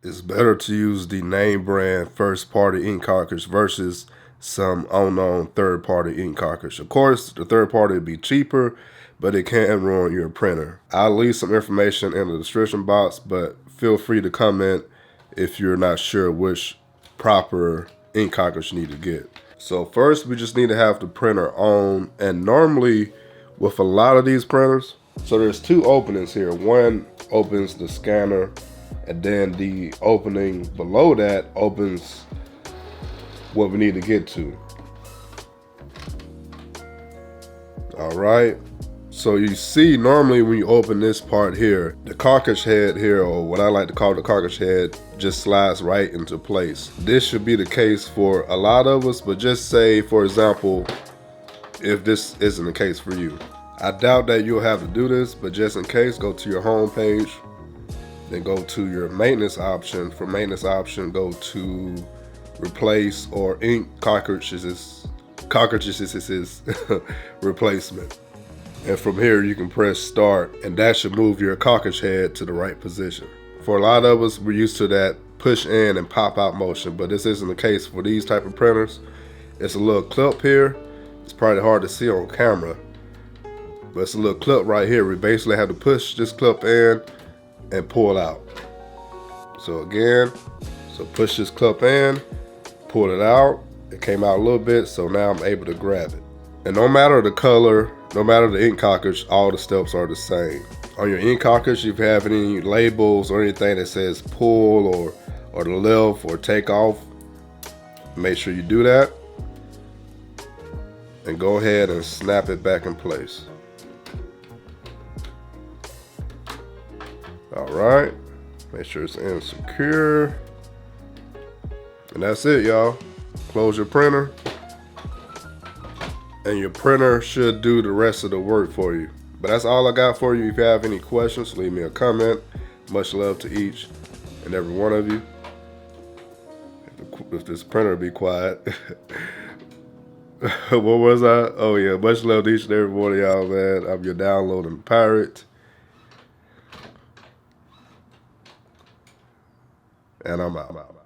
it's better to use the name brand first party ink cartridge versus some unknown third party ink cartridge. Of course, the third party would be cheaper, but it can ruin your printer. I'll leave some information in the description box, but feel free to comment if you're not sure which proper ink cartridge you need to get. So first, we just need to have the printer on, and normally with a lot of these printers, so there's two openings here. One opens the scanner, and then the opening below that opens what we need to get to. All right. So you see, normally when you open this part here, the cartridge head here, or what I like to call the cartridge head, just slides right into place. This should be the case for a lot of us, but just say, for example, if this isn't the case for you. I doubt that you'll have to do this, but just in case, go to your home page, then go to your maintenance option. For maintenance option, go to replace or ink cartridges replacement. And from here you can press start, and that should move your cartridge head to the right position. For a lot of us, we're used to that push in and pop out motion, but this isn't the case for these type of printers. It's a little clip here. It's probably hard to see on camera, but it's a little clip right here. We basically have to push this clip in and pull out. So again, push this clip in, pull it out. It came out a little bit, so now I'm able to grab it. And no matter the color, no matter the ink cartridge, all the steps are the same. On your ink cartridge, if you have any labels or anything that says pull or the lift or take off, make sure you do that. And go ahead and snap it back in place. All right, make sure it's in secure. And that's it, y'all. Close your printer, and your printer should do the rest of the work for you. But that's all I got for you. If you have any questions, leave me a comment. Much love to each and every one of you. If this printer be quiet. What was I? Oh yeah, much love to each and every one of y'all, man. I'm your downloading pirate. And I'm out.